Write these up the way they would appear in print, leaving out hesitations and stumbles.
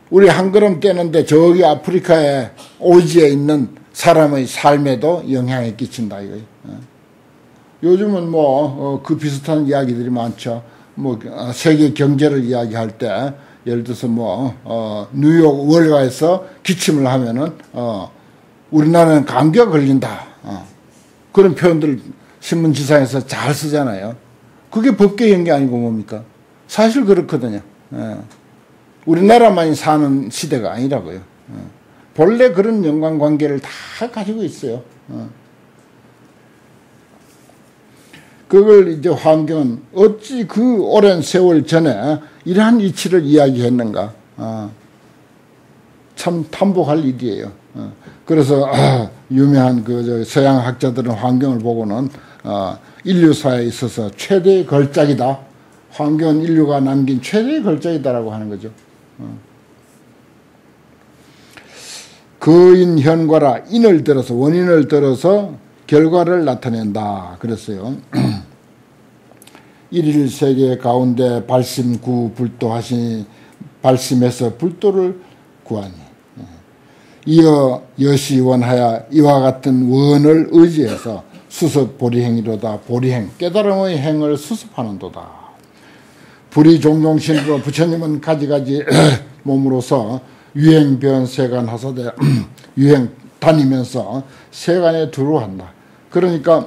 우리 한 걸음 떼는데 저기 아프리카의 오지에 있는 사람의 삶에도 영향을 끼친다 이거예요. 요즘은 뭐 그 비슷한 이야기들이 많죠. 뭐 세계 경제를 이야기할 때 예를 들어서 뭐 뉴욕 월가에서 기침을 하면은 우리나라는 감기가 걸린다. 그런 표현들 신문지상에서 잘 쓰잖아요. 그게 법계인 게 아니고 뭡니까? 사실 그렇거든요. 우리나라만이 사는 시대가 아니라고요. 본래 그런 연관관계를 다 가지고 있어요. 그걸 이제 환경은 어찌 그 오랜 세월 전에 이러한 이치를 이야기했는가. 참 탐복할 일이에요. 그래서 유명한 그 서양 학자들은 환경을 보고는 인류사에 있어서 최대의 걸작이다. 환경은 인류가 남긴 최대의 걸작이다라고 하는 거죠. 거인 현과라 인을 들어서 원인을 들어서 결과를 나타낸다 그랬어요. 일일 세계 가운데 발심구 불도하시니 발심해서 불도를 구하니 이어 여시원하여 이와 같은 원을 의지해서 수습 보리행이로다. 보리행 깨달음의 행을 수습하는도다. 불이 종종신으로 부처님은 가지가지 몸으로서 유행변 세간 하사대 유행 다니면서 세간에 두루한다. 그러니까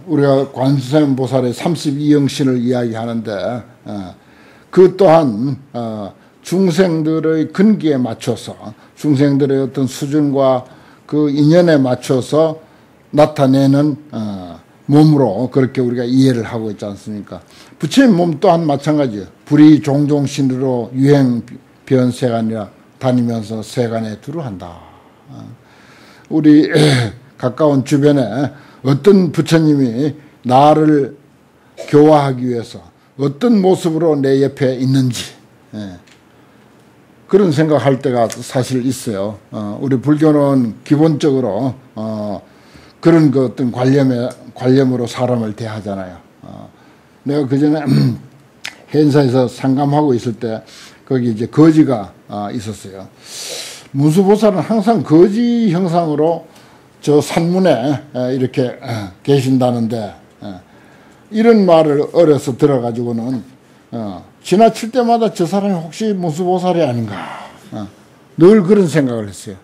우리가 관세음 보살의 32영신을 이야기하는데 그 또한 중생들의 근기에 맞춰서 중생들의 어떤 수준과 그 인연에 맞춰서 나타내는 몸으로 그렇게 우리가 이해를 하고 있지 않습니까? 부처님 몸 또한 마찬가지예요. 불이 종종신으로 유행 변세간이라 다니면서 세간에 두루한다. 우리 가까운 주변에 어떤 부처님이 나를 교화하기 위해서 어떤 모습으로 내 옆에 있는지 그런 생각할 때가 사실 있어요. 우리 불교는 기본적으로 그런 그 어떤 관념으로 사람을 대하잖아요. 내가 그 전에 행사에서 상감하고 있을 때 거기 이제 거지가 있었어요. 문수보살은 항상 거지 형상으로 저 산문에 이렇게 계신다는데 이런 말을 어려서 들어가지고는 지나칠 때마다 저 사람이 혹시 문수보살이 아닌가 늘 그런 생각을 했어요.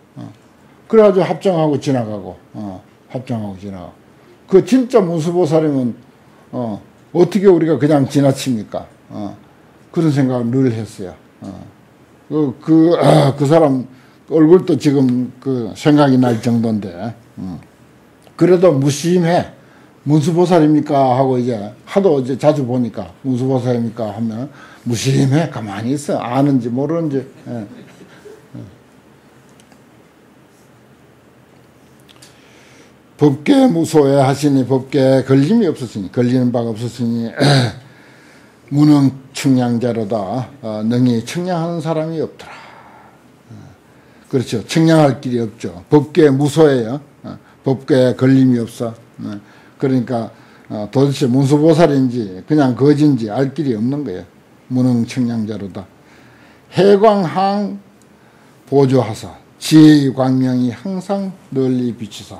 그래가지고 합장하고 지나가고 그 진짜 문수보살이면 어떻게 우리가 그냥 지나칩니까? 그런 생각을 늘 했어요. 그 사람 얼굴도 지금 그 생각이 날 정도인데 그래도 무심해. 문수보살입니까? 하고 이제 하도 이제 자주 보니까 문수보살입니까? 하면 무심해. 가만히 있어. 아는지 모르는지. 법계 무소에 하시니 법계에 걸림이 없었으니 걸리는 바가 없었으니 무능 측량자로다. 능히 측량하는 사람이 없더라. 그렇죠. 측량할 길이 없죠. 법계에 무소예요. 법계에 걸림이 없어. 그러니까 도대체 문수보살인지 그냥 거지인지 알 길이 없는 거예요. 무능 측량자로다. 해광항 보조하사 지혜의 광명이 항상 널리 비치사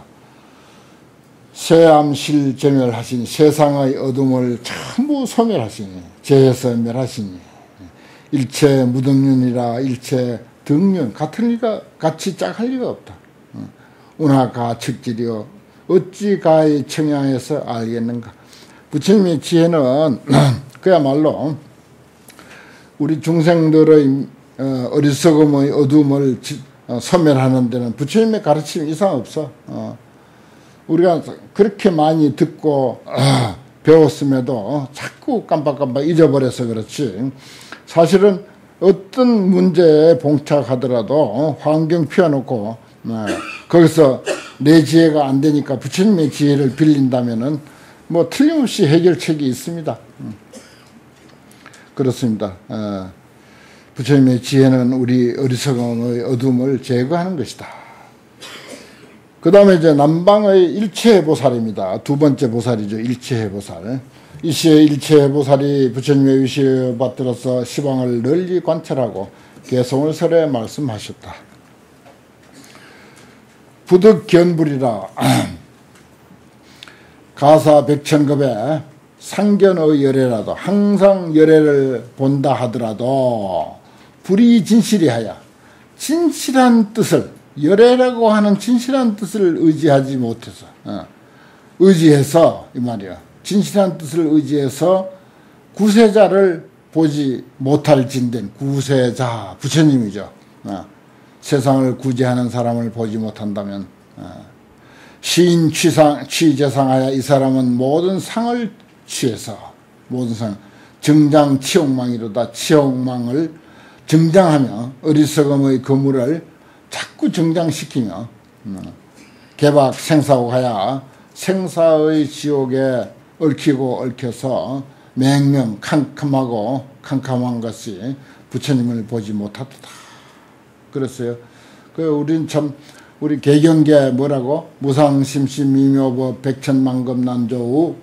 세암실 전멸하시니 세상의 어둠을 전부 소멸하시니 재해서 멸하시니 일체 무등륜이라 일체 등륜 같은 리가 같이 짝할 리가 없다. 운하가 측질이요 어찌 가히 청양해서 알겠는가. 부처님의 지혜는 그야말로 우리 중생들의 어리석음의 어둠을 소멸하는 데는 부처님의 가르침 이상 없어. 우리가 그렇게 많이 듣고 배웠음에도 자꾸 깜빡깜빡 잊어버려서 그렇지 사실은 어떤 문제에 봉착하더라도 환경 피워놓고 거기서 내 지혜가 안 되니까 부처님의 지혜를 빌린다면은 뭐 틀림없이 해결책이 있습니다. 그렇습니다. 부처님의 지혜는 우리 어리석음의 어둠을 제거하는 것이다. 그 다음에 이제 남방의 일체보살입니다. 두 번째 보살이죠. 일체보살. 이시의 일체보살이 부처님의 위시를 받들어서 시방을 널리 관찰하고 개성을 설해 말씀하셨다. 부득견불이라 가사 백천급에 상견의 열애라도 항상 열애를 본다 하더라도 불이 진실이하여 진실한 뜻을 열애라고 하는 진실한 뜻을 의지하지 못해서 의지해서 이 말이야. 진실한 뜻을 의지해서 구세자를 보지 못할 진된 구세자 부처님이죠. 세상을 구제하는 사람을 보지 못한다면 시인 취재상하여 이 사람은 모든 상을 취해서 모든 상 정장 치욕망이로다. 치욕망을 정장하며 어리석음의 거물을 자꾸 정장시키며 개박 생사하여 생사의 지옥에 얽히고 얽혀서 맹명 캄캄하고 캄캄한 것이 부처님을 보지 못하도다. 그랬어요. 우린 참 우리 개경계 뭐라고 무상심심미묘법 백천만급난조우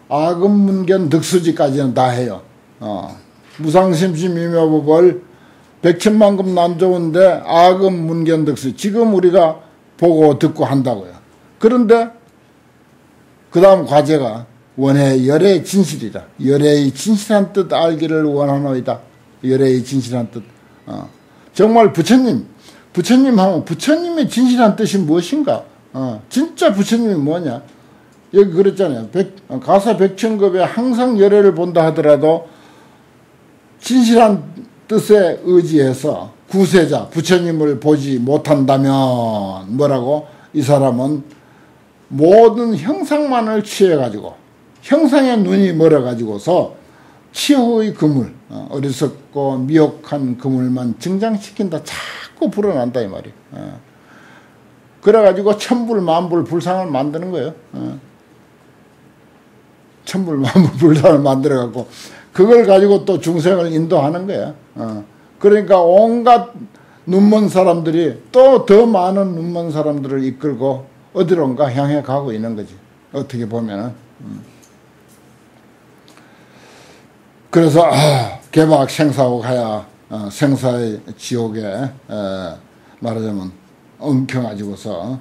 아금문견 득수지까지는 다 해요. 무상심심미묘법을 백천만급난조우인데 아금문견 득수 지금 우리가 보고 듣고 한다고요. 그런데 그 다음 과제가 원해 열애의 진실이다. 열애의 진실한 뜻 알기를 원하노이다. 열애의 진실한 뜻. 정말 부처님하고 부처님의 진실한 뜻이 무엇인가? 진짜 부처님이 뭐냐? 여기 그랬잖아요. 가사 백천급에 항상 열애를 본다 하더라도 진실한 뜻에 의지해서 구세자 부처님을 보지 못한다면 뭐라고? 이 사람은 모든 형상만을 취해가지고 형상의 눈이 멀어가지고서 치호의 그물 어리석고 미혹한 그물만 증장시킨다. 자꾸 불어난다 이 말이에요. 그래가지고 천불 만불 불상을 만드는 거예요. 천불 만불 불상을 만들어갖고 그걸 가지고 또 중생을 인도하는 거야. 그러니까 온갖 눈먼 사람들이 또 더 많은 눈먼 사람들을 이끌고 어디론가 향해 가고 있는 거지. 어떻게 보면은. 그래서 개박 생사하고 가야 생사의 지옥에 말하자면 엉켜가지고서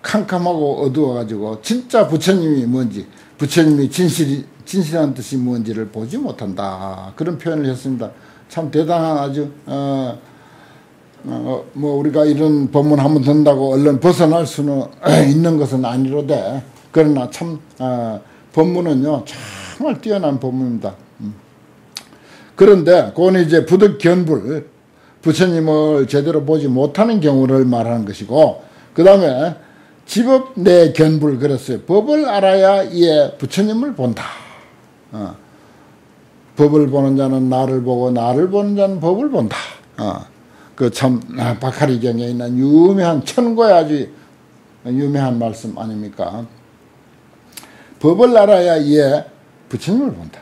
캄캄하고 어두워가지고 진짜 부처님이 뭔지 부처님이 진실한 뜻이 뭔지를 보지 못한다. 그런 표현을 했습니다. 참 대단한 아주 뭐 우리가 이런 법문 한번 듣는다고 얼른 벗어날 수는 있는 것은 아니로되 그러나 참 법문은요 정말 뛰어난 법문입니다. 그런데 그건 이제 부득견불 부처님을 제대로 보지 못하는 경우를 말하는 것이고 그 다음에 지법 내 견불 그랬어요. 법을 알아야 이에 부처님을 본다. 법을 보는 자는 나를 보고 나를 보는 자는 법을 본다. 그 참 박하리경에 있는 유명한 천고의 아주 유명한 말씀 아닙니까? 법을 알아야 이에 부처님을 본다.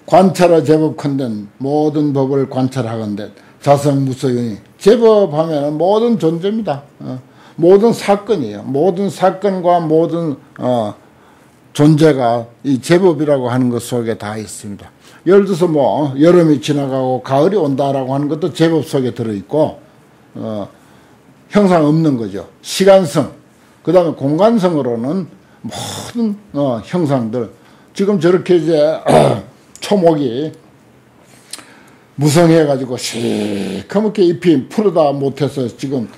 관찰하 제법컨대 모든 법을 관찰하건대 자성무소윤이 제법하면 모든 존재입니다. 모든 사건이에요. 모든 사건과 모든 존재가 이 제법이라고 하는 것 속에 다 있습니다. 예를 들어서 뭐 여름이 지나가고 가을이 온다라고 하는 것도 제법 속에 들어있고 형상 없는 거죠. 시간성 그 다음에 공간성으로는 모든 형상들 지금 저렇게 이제 초목이 무성해가지고 시커멓게 잎이 푸르다 못해서 지금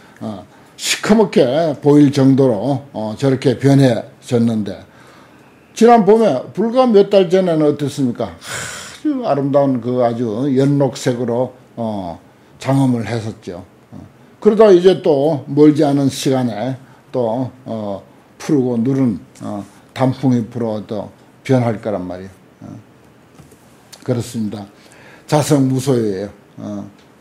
시커멓게 보일 정도로 저렇게 변해졌는데 지난 봄에 불과 몇 달 전에는 어땠습니까? 아주 아름다운 그 아주 연록색으로 장엄을 했었죠. 그러다 이제 또 멀지 않은 시간에 또 푸르고 누른 단풍이 불어 또 변할 거란 말이에요. 그렇습니다. 자성무소유예요.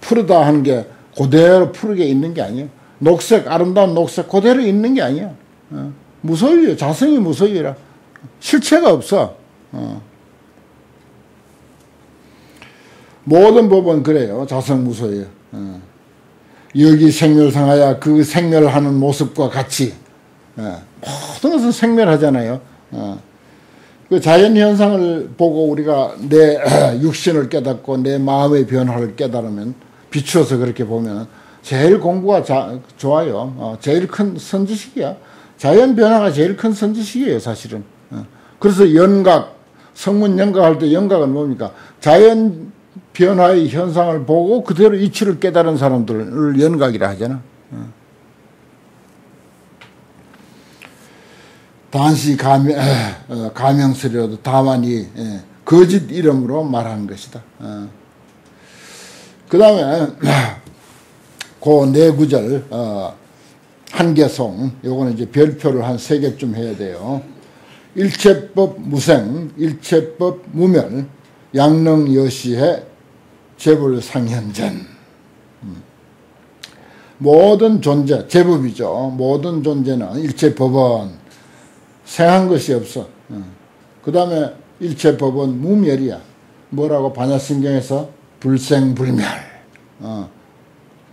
푸르다 하는 게 그대로 푸르게 있는 게 아니에요. 녹색 아름다운 녹색 그대로 있는 게 아니에요. 무소유예요. 자성이 무소유라. 실체가 없어. 모든 법은 그래요. 자성무소유예요. 여기 생멸상하여 그 생멸하는 모습과 같이 모든 것은 생멸하잖아요. 그 자연현상을 보고 우리가 내 육신을 깨닫고 내 마음의 변화를 깨달으면, 비추어서 그렇게 보면 제일 공부가 좋아요. 제일 큰 선지식이야. 자연 변화가 제일 큰 선지식이에요, 사실은. 그래서 연각, 성문 연각할 때 연각은 뭡니까? 자연 변화의 현상을 보고 그대로 이치를 깨달은 사람들을 연각이라 하잖아. 단시 가명스러워도 다만 이 거짓 이름으로 말하는 것이다. 그 다음에 그 네 구절 한계송, 요거는 이제 별표를 한 3개쯤 해야 돼요. 일체법 무생, 일체법 무멸, 양능 여시해 재불상현전. 모든 존재, 제법이죠. 모든 존재는 일체법은 생한 것이 없어. 그 다음에 일체법은 무멸이야. 뭐라고 반야심경에서 불생불멸.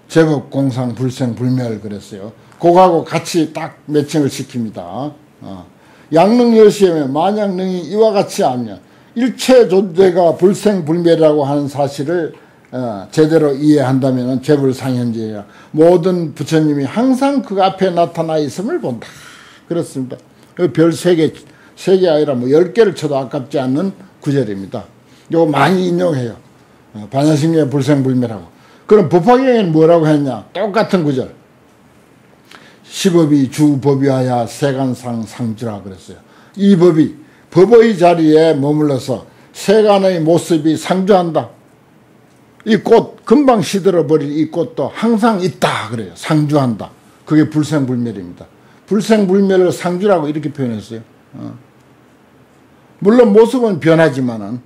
제법공상 불생불멸 그랬어요. 그거하고 같이 딱 매칭을 시킵니다. 양능여시에 만약 능이 이와 같이 알면 일체 존재가 불생불멸이라고 하는 사실을 제대로 이해한다면 재불상현재야. 모든 부처님이 항상 그 앞에 나타나 있음을 본다. 그렇습니다. 별 3개 아니라 뭐 10개를 쳐도 아깝지 않는 구절입니다. 이거 많이 인용해요. 반야심경의 불생불멸하고. 그럼 법화경에는 뭐라고 했냐? 똑같은 구절. 시법이 주법이하야 세간상 상주라 그랬어요. 이 법이 법의 자리에 머물러서 세간의 모습이 상주한다. 이 꽃, 금방 시들어버릴 이 꽃도 항상 있다 그래요. 상주한다. 그게 불생불멸입니다. 불생불멸을 상주라고 이렇게 표현했어요. 물론 모습은 변하지만은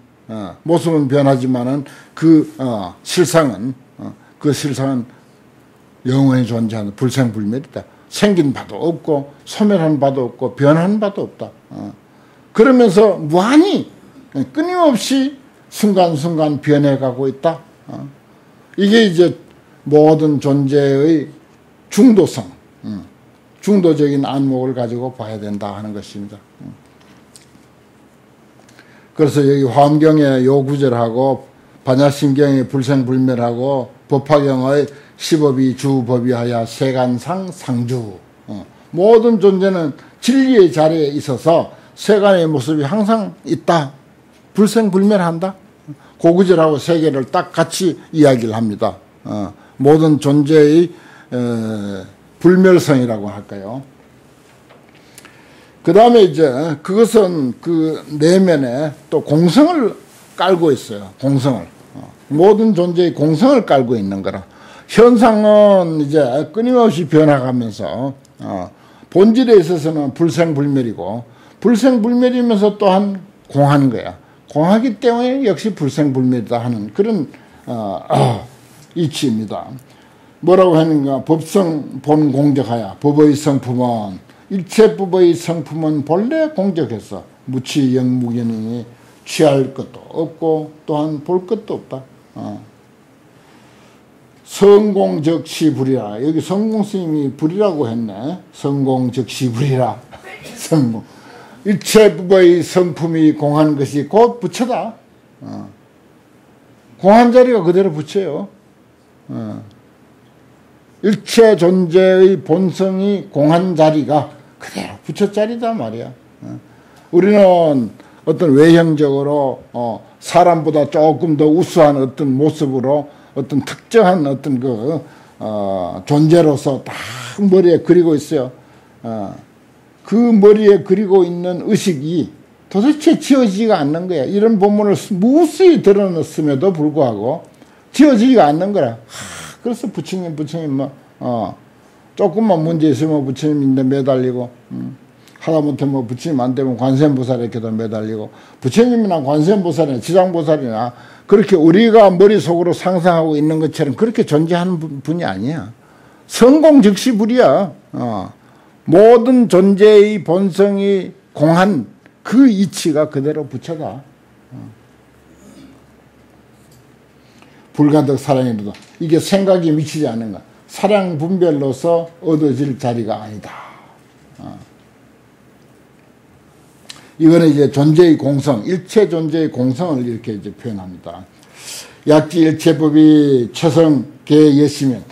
그 실상은 영원히 존재하는 불생불멸이다. 생긴 바도 없고 소멸한 바도 없고 변한 바도 없다. 그러면서 무한히 끊임없이 순간순간 변해가고 있다. 이게 이제 모든 존재의 중도성, 중도적인 안목을 가지고 봐야 된다 하는 것입니다. 그래서 여기 화엄경의 요 구절하고 반야심경의 불생불멸하고 법화경의 시법이 주법이하야 세간상 상주. 모든 존재는 진리의 자리에 있어서 세간의 모습이 항상 있다. 불생불멸한다. 그 구절하고 3개를 딱 같이 이야기를 합니다. 모든 존재의 불멸성이라고 할까요. 그 다음에 이제 그것은 그 내면에 또 공성을 깔고 있어요. 공성을. 모든 존재의 공성을 깔고 있는 거라. 현상은 이제 끊임없이 변화가면서 본질에 있어서는 불생불멸이고 불생불멸이면서 또한 공한 거야. 공하기 때문에 역시 불생불멸이다 하는 그런 이치입니다. 뭐라고 하는가? 법성 본공적하야. 법의 성품은 일체법의 성품은 본래 공적해서 무치 영무견이니 취할 것도 없고 또한 볼 것도 없다. 성공적시불이라. 여기 성공스님이 불이라고 했네. 성공적시불이라. 성공. 일체법의 성품이 공한 것이 곧 부처다. 공한 자리가 그대로 부처예요. 일체 존재의 본성이 공한 자리가 그대로 부처 자리다 말이야. 우리는 어떤 외형적으로 사람보다 조금 더 우수한 어떤 모습으로 어떤 특정한 어떤 존재로서 딱 머리에 그리고 있어요. 그 머리에 그리고 있는 의식이 도대체 지어지지가 않는 거야. 이런 본문을 무수히 드러냈음에도 불구하고 지어지지가 않는 거라. 그래서 부처님 조금만 문제 있으면 부처님인데 매달리고 하다못해 부처님 안 되면 관세음보살에게도 매달리고 부처님이나 관세음보살이나 지장보살이나 그렇게 우리가 머릿속으로 상상하고 있는 것처럼 그렇게 존재하는 분이 아니야. 성공즉시불이야. 모든 존재의 본성이 공한 그 이치가 그대로 부처다. 불가득 사랑이로도 이게 생각이 미치지 않는가. 사랑 분별로서 얻어질 자리가 아니다. 이거는 이제 존재의 공성, 일체 존재의 공성을 이렇게 이제 표현합니다. 약지 일체법이 최성 개예시면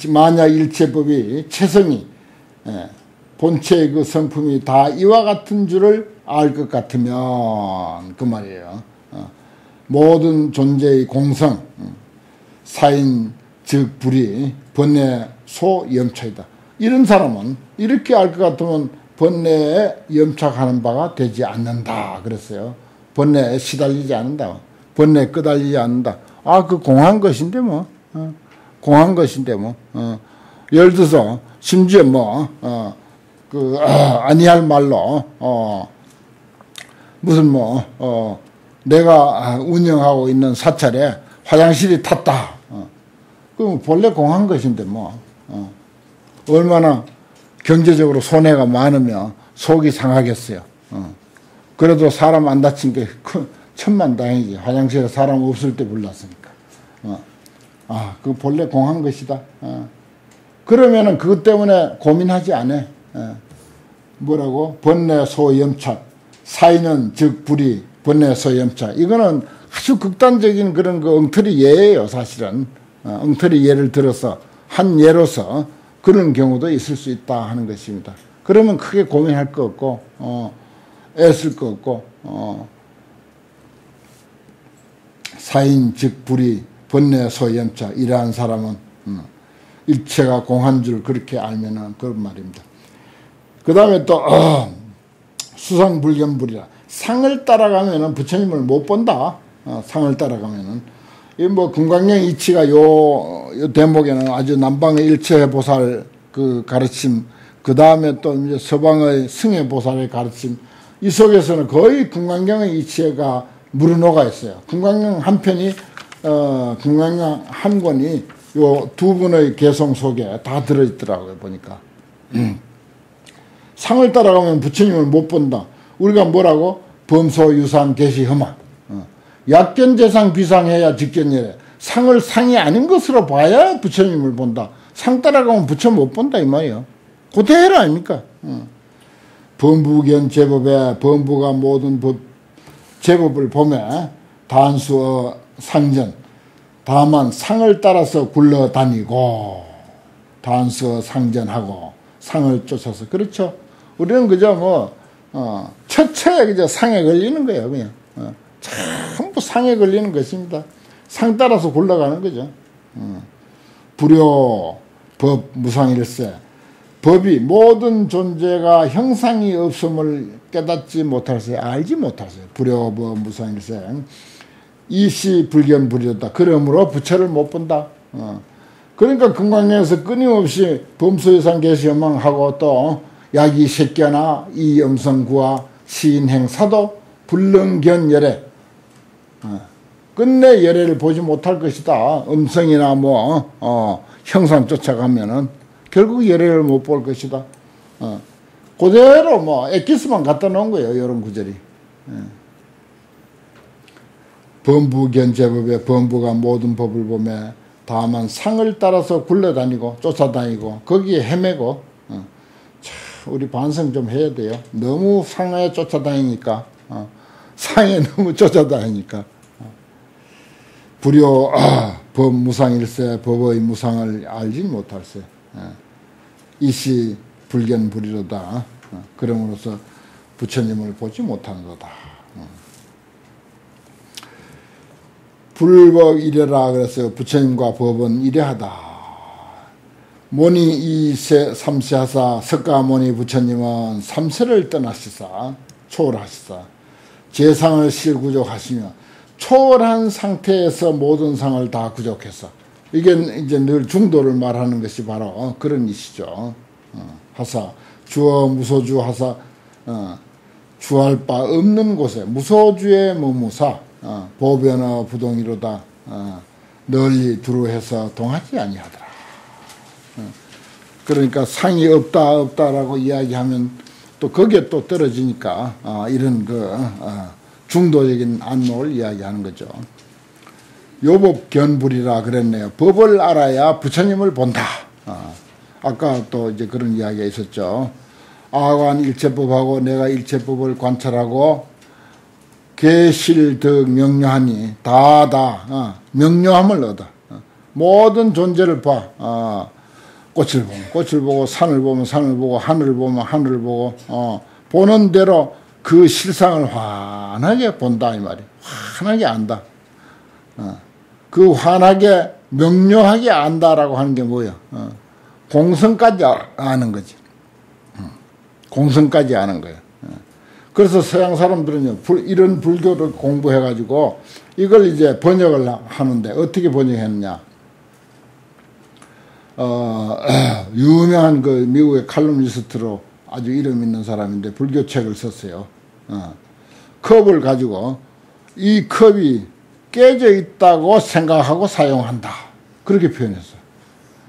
만약 일체법이 최성이 본체의 그 성품이 다 이와 같은 줄을 알 것 같으면 그 말이에요. 모든 존재의 공성 사인 즉 불이 번뇌 소염차이다. 이런 사람은 이렇게 알 것 같으면 번뇌에 염착하는 바가 되지 않는다 그랬어요. 번뇌에 시달리지 않는다. 번뇌에 끄달리지 않는다. 아, 그 공한 것인데 뭐. 공한 것인데 뭐. 예를 들어서 심지어 뭐 아니할 말로 무슨 뭐 내가 운영하고 있는 사찰에 화장실이 탔다. 그럼 본래 공한 것인데 뭐. 얼마나 경제적으로 손해가 많으면 속이 상하겠어요. 그래도 사람 안 다친 게 천만다행이지. 화장실에 사람 없을 때 불났으니까. 그 본래 공한 것이다. 그러면은 그것 때문에 고민하지 않아. 뭐라고? 번뇌 소염착. 사인은 즉 불이 번뇌 소염착. 이거는 아주 극단적인 그런 그 엉터리 예예요, 사실은. 엉터리 예를 들어서 한 예로서 그런 경우도 있을 수 있다 하는 것입니다. 그러면 크게 고민할 거 없고 애쓸 거 없고 사인 즉 불이 번뇌 소염차 이러한 사람은 일체가 공한 줄 그렇게 알면은 그런 말입니다. 그 다음에 또 수상불견불이라 상을 따라가면은 부처님을 못 본다. 상을 따라가면은 이 뭐 금강경 이치가 요 대목에는 아주 남방의 일체 보살 그 가르침, 그 다음에 또 이제 서방의 승혜 보살의 가르침, 이 속에서는 거의 금강경의 이치가 무르녹아 있어요. 금강경 한 편이 금강경 한 권이 요 두 분의 개성 속에 다 들어있더라고요, 보니까. 상을 따라가면 부처님을 못 본다. 우리가 뭐라고? 범소 유상 계시 험하. 약견재상 비상해야 직견예래. 상을 상이 아닌 것으로 봐야 부처님을 본다. 상 따라가면 부처 못 본다 이 말이에요. 그대로 아닙니까? 범부견 제법에 범부가 모든 제법을 보면 단수어 상전 다만 상을 따라서 굴러다니고 단수어 상전하고 상을 쫓아서 그렇죠. 우리는 그저 뭐 처처에 그저 상에 걸리는 거예요. 그냥 전부 상에 걸리는 것입니다. 상 따라서 굴러가는 거죠. 불효 법 무상일세. 법이 모든 존재가 형상이 없음을 깨닫지 못하세요. 알지 못하세요. 불효 법 무상일세. 이시 불견 불효다. 그러므로 부처를 못 본다. 그러니까 금강경에서 끊임없이 범소유상 계시험망하고 또 야기 색견나 이엄성구와 시인행 사도 불능견열애 끝내 열애를 보지 못할 것이다. 음성이나 뭐 형상 쫓아가면은 결국 열애를 못 볼 것이다. 그대로 뭐 엑기스만 갖다 놓은 거예요. 이런 구절이. 범부견제법에 범부가 모든 법을 보며 다만 상을 따라서 굴러다니고 쫓아다니고 거기에 헤매고 우리 반성 좀 해야 돼요. 너무 상에 쫓아다니니까 상에 너무 쫓아다니니까 불효 법 무상일세 법의 무상을 알지 못할세. 이시 불견 불이로다. 그럼으로써 부처님을 보지 못하는도다. 불법 이래라 그래서 부처님과 법은 이래하다. 모니 이세 삼세하사 석가모니 부처님은 삼세를 떠나시사 초월하시사 재상을 실구족하시며 초월한 상태에서 모든 상을 다 구족해서 이게 이제 늘 중도를 말하는 것이 바로 그런 이시죠. 하사 주어 무소주 하사 주할 바 없는 곳에 무소주의 무무사 보변어 부동이로다 널리 두루해서 동하지 아니하더라. 그러니까 상이 없다라고 이야기하면 또 거기에 또 떨어지니까 이런 그 중도적인 안목을 이야기하는 거죠. 요법견불이라 그랬네요. 법을 알아야 부처님을 본다. 아까 또 이제 그런 이야기가 있었죠. 아관 일체법하고 내가 일체법을 관찰하고 계실득 명료하니 명료함을 얻어. 모든 존재를 봐. 꽃을 보면 꽃을 보고 산을 보면 산을 보고 하늘을 보면 하늘을 보고 보는 대로 그 실상을 환하게 본다 이 말이에요. 환하게 안다. 그 환하게 명료하게 안다라고 하는 게 뭐예요? 공성까지 아는 거지. 공성까지 아는 거예요. 그래서 서양 사람들은요, 이런 불교를 공부해가지고 이걸 이제 번역을 하는데 어떻게 번역했느냐. 유명한 그 미국의 칼럼니스트로 아주 이름 있는 사람인데 불교책을 썼어요. 컵을 가지고 이 컵이 깨져 있다고 생각하고 사용한다. 그렇게 표현했어요.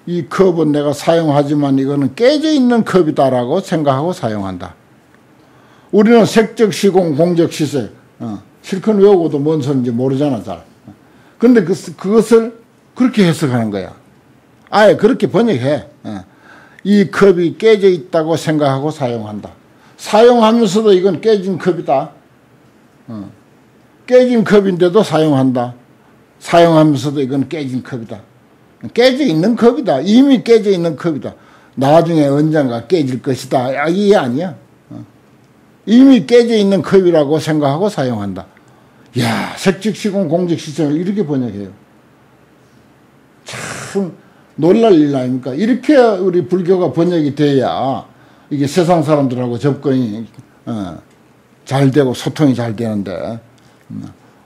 이 컵은 내가 사용하지만 이거는 깨져 있는 컵이다라고 생각하고 사용한다. 우리는 색적 시공, 공적 시색, 실컷 외우고도 뭔 소리인지 모르잖아, 잘. 근데 그것을 그렇게 해석하는 거야. 아예 그렇게 번역해. 이 컵이 깨져 있다고 생각하고 사용한다. 사용하면서도 이건 깨진 컵이다. 깨진 컵인데도 사용한다. 사용하면서도 이건 깨진 컵이다. 깨져 있는 컵이다. 이미 깨져 있는 컵이다. 나중에 언젠가 깨질 것이다. 이게 아니야. 이미 깨져 있는 컵이라고 생각하고 사용한다. 이야, 색즉시공 공적시성을 이렇게 번역해요. 참 놀랄 일 아닙니까? 이렇게 우리 불교가 번역이 돼야 이게 세상 사람들하고 접근이 잘 되고 소통이 잘 되는데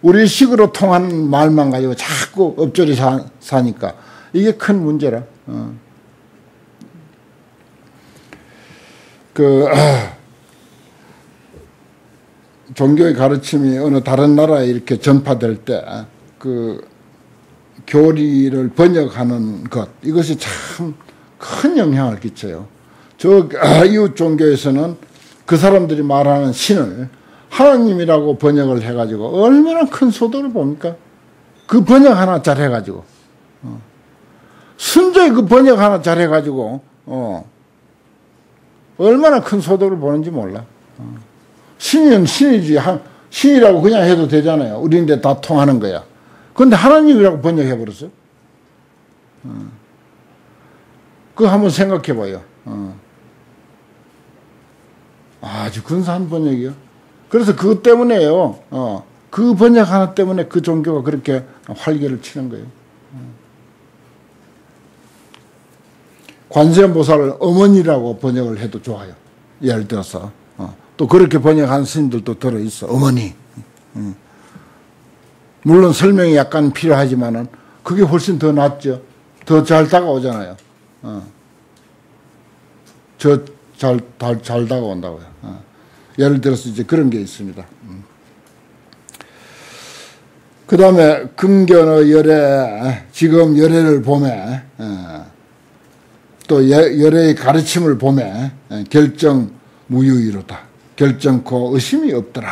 우리 식으로 통하는 말만 가지고 자꾸 엎조리 사니까 이게 큰 문제라. 종교의 가르침이 어느 다른 나라에 이렇게 전파될 때 교리를 번역하는 것, 이것이 참 큰 영향을 끼쳐요. 이웃 종교에서는 그 사람들이 말하는 신을 하나님이라고 번역을 해가지고 얼마나 큰 소득을 봅니까? 그 번역 하나 잘 해가지고. 순전히 그 번역 하나 잘 해가지고, 얼마나 큰 소득을 보는지 몰라. 신은 신이지. 신이라고 그냥 해도 되잖아요. 우리인데 다 통하는 거야. 그런데 하나님이라고 번역해버렸어요. 그거 한번 생각해봐요. 아주 근사한 번역이요. 그래서 그것 때문에요. 그 번역 하나 때문에 그 종교가 그렇게 활기를 치는 거예요. 관세음보살을 어머니라고 번역을 해도 좋아요. 예를 들어서. 또 그렇게 번역하는 스님들도 들어있어. 어머니. 물론 설명이 약간 필요하지만은 그게 훨씬 더 낫죠. 더 잘 다가오잖아요. 잘 다가온다고요. 예를 들어서 이제 그런 게 있습니다. 그 다음에 금견의 열애, 지금 열애를 보매, 또 열애의 가르침을 보매, 결정 무유이로다. 결정코 의심이 없더라.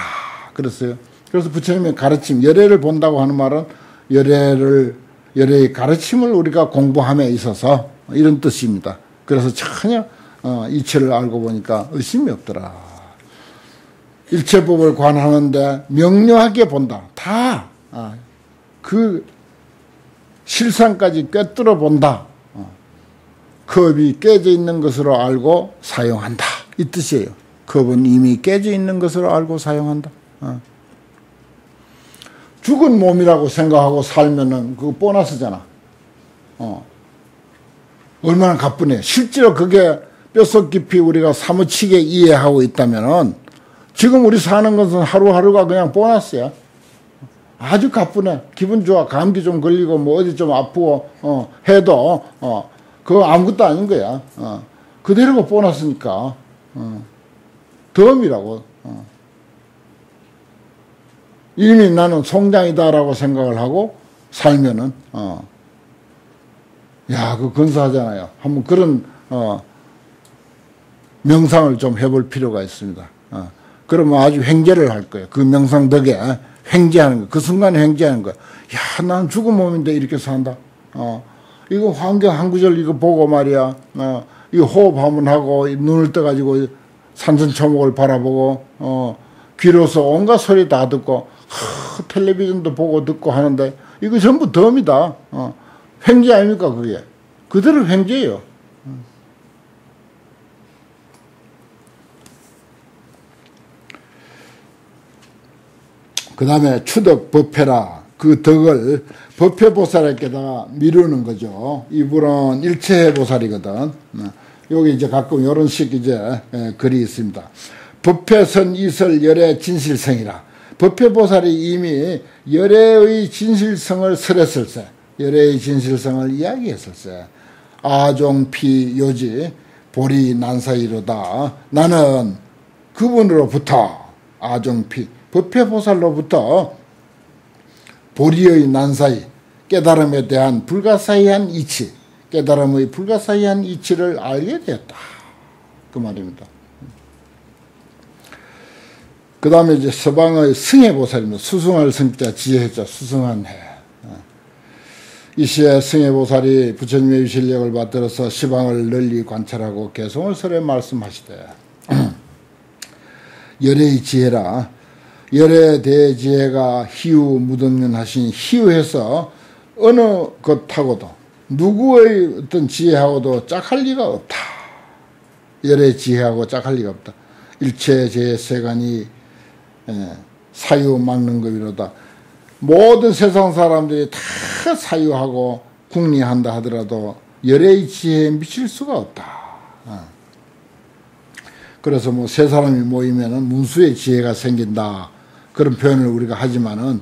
그랬어요. 그래서 부처님의 가르침, 열애를 본다고 하는 말은 열애의 가르침을 우리가 공부함에 있어서 이런 뜻입니다. 그래서 전혀 이체를 알고 보니까 의심이 없더라. 일체법을 관하는데 명료하게 본다. 다 그 실상까지 꿰뚫어 본다. 컵이 깨져 있는 것으로 알고 사용한다. 이 뜻이에요. 컵은 이미 깨져 있는 것으로 알고 사용한다. 죽은 몸이라고 생각하고 살면은 그거 보너스잖아. 얼마나 가뿐해. 실제로 그게 뼛속 깊이 우리가 사무치게 이해하고 있다면은 지금 우리 사는 것은 하루하루가 그냥 보너스야. 아주 가뿐해. 기분 좋아. 감기 좀 걸리고 뭐 어디 좀 아프고 해도 그거 아무것도 아닌 거야. 그대로가 보너스니까. 덤이라고. 이미 나는 송장이다라고 생각을 하고 살면은 야, 그거 근사하잖아요. 한번 그런 명상을 좀 해볼 필요가 있습니다. 그러면 아주 횡재를 할 거예요. 그 명상 덕에 횡재하는 거. 그 순간에 횡재하는 거야. 야, 난 죽은 몸인데 이렇게 산다. 이거 환경 한 구절 이거 보고 말이야. 이거 호흡 한번 하고 눈을 떠가지고 산천초목을 바라보고 귀로서 온갖 소리 다 듣고 텔레비전도 보고 듣고 하는데 이거 전부 덤이다. 횡재 아닙니까 그게. 그대로 횡재예요. 그 다음에 추덕 법회라. 그 덕을 법회보살에게다가 미루는 거죠. 이분은 일체보살이거든. 여기 이제 가끔 이런 식 이제 글이 있습니다. 법회선 이설 열의 진실성이라. 법회보살이 이미 열애의 진실성을 설했을세. 열애의 진실성을 이야기했을세. 아종피 요지 보리 난사이로다. 나는 그분으로부터 아종피 법회보살로부터 보리의 난사이 깨달음에 대한 불가사의한 이치, 깨달음의 불가사의한 이치를 알게 되었다. 그 말입니다. 그 다음에 이제 서방의 승혜보살입니다. 수승할 승자 지혜자 수승한 해. 이 시에 승혜보살이 부처님의 유실력을 받들어서 시방을 널리 관찰하고 개성을 설해 말씀하시되 열애의 지혜라. 열애 대지혜가 희우 무등연하신 희우해서 어느 것하고도 누구의 어떤 지혜하고도 짝할 리가 없다. 열애 지혜하고 짝할 리가 없다. 일체 제세간이 사유 막는 것이로다. 모든 세상 사람들이 다 사유하고 궁리한다 하더라도 열애의 지혜에 미칠 수가 없다. 그래서 뭐 세 사람이 모이면은 문수의 지혜가 생긴다. 그런 표현을 우리가 하지만은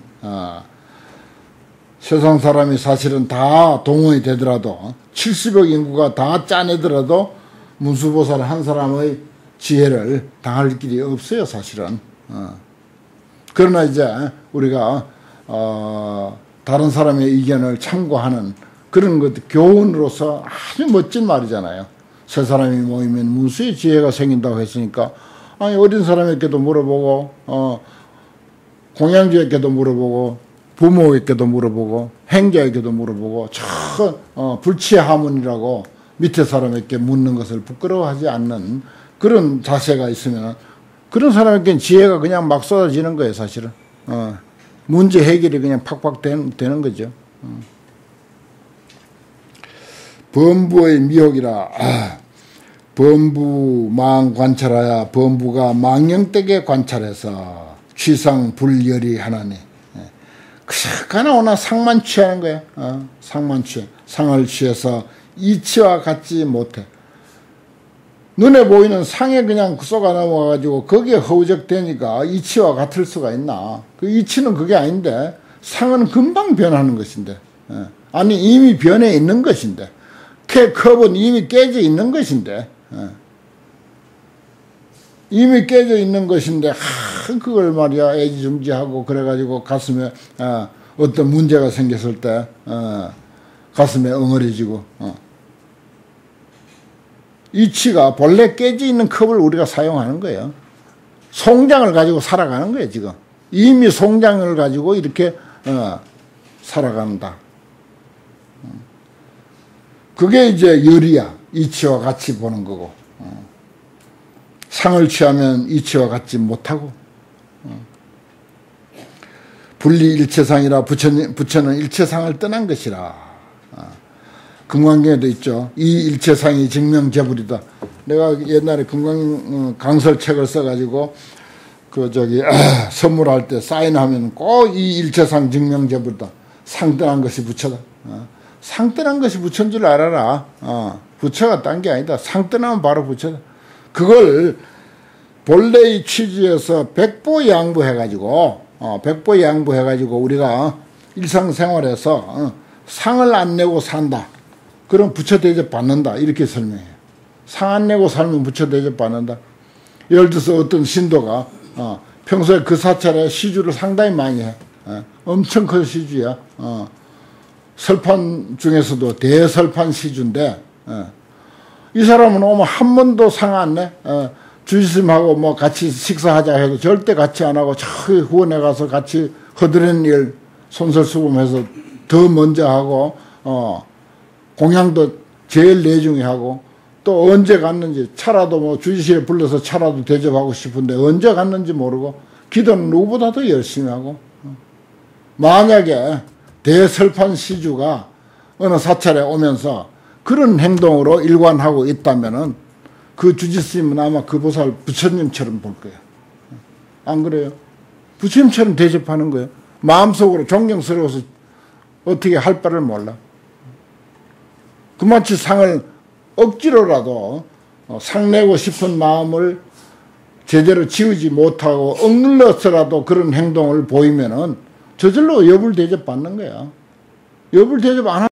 세상 사람이 사실은 다 동원이 되더라도 70억 인구가 다 짜내더라도 문수보살 한 사람의 지혜를 당할 길이 없어요 사실은. 그러나 이제 우리가 다른 사람의 의견을 참고하는 그런 것 교훈으로서 아주 멋진 말이잖아요. 세 사람이 모이면 문수의 지혜가 생긴다고 했으니까 아니 어린 사람에게도 물어보고 공양주에게도 물어보고 부모에게도 물어보고 행자에게도 물어보고 불치하문이라고 밑에 사람에게 묻는 것을 부끄러워하지 않는 그런 자세가 있으면 그런 사람에게는 지혜가 그냥 막 쏟아지는 거예요 사실은. 문제 해결이 그냥 팍팍 되는 거죠. 범부의 미혹이라. 범부망 관찰하야 범부가 망령되게 관찰해서 취상 불열이 하나니 그나오나 상만 취하는 거야. 상만 취해. 상을 취해서 이치와 같지 못해. 눈에 보이는 상에 그냥 쏘가 넘어가가지고 거기에 허우적대니까 이치와 같을 수가 있나. 그 이치는 그게 아닌데 상은 금방 변하는 것인데 아니 이미 변해 있는 것인데 컵은 이미 깨져 있는 것인데 이미 깨져 있는 것인데 그걸 말이야 애지중지하고 그래가지고 가슴에 어떤 문제가 생겼을 때 가슴에 엉어리지고 이치가 본래 깨져 있는 컵을 우리가 사용하는 거예요. 송장을 가지고 살아가는 거예요 지금. 이미 송장을 가지고 이렇게 살아간다. 그게 이제 열이야. 이치와 같이 보는 거고. 상을 취하면 이치와 같지 못하고. 분리일체상이라 부처는 일체상을 떠난 것이라. 금강경에도 있죠. 이 일체상이 증명제불이다. 내가 옛날에 금강 강설책을 써가지고 선물할 때 사인하면 꼭 이 일체상 증명제불이다. 상 떠난 것이 부처다. 상 떠난 것이 부처인 줄 알아라. 부처가 딴 게 아니다. 상 떠나면 바로 부처다. 그걸 본래의 취지에서 백보양보해가지고 우리가 일상생활에서 상을 안 내고 산다. 그럼 부처 대접 받는다. 이렇게 설명해요. 상 안 내고 살면 부처 대접 받는다. 예를 들어서 어떤 신도가 평소에 그 사찰에 시주를 상당히 많이 해. 엄청 큰 시주야. 설판 중에서도 대설판 시주인데 이 사람은 오면 한 번도 상 안 내. 주지스님하고 뭐 같이 식사하자 해도 절대 같이 안 하고 저 후원에 가서 같이 허드렛 일 손설수범해서 더 먼저 하고 공양도 제일 내중에 하고 또 언제 갔는지, 차라도 뭐 주지실에 불러서 차라도 대접하고 싶은데 언제 갔는지 모르고, 기도는 누구보다도 열심히 하고, 만약에 대설판 시주가 어느 사찰에 오면서 그런 행동으로 일관하고 있다면은 그 주지스님은 아마 그 보살 부처님처럼 볼 거예요. 안 그래요? 부처님처럼 대접하는 거예요. 마음속으로 존경스러워서 어떻게 할 바를 몰라. 그마치 상을 억지로라도 상내고 싶은 마음을 제대로 지우지 못하고 억눌러서라도 그런 행동을 보이면은 저절로 여불 대접 받는 거야. 여불 대접 안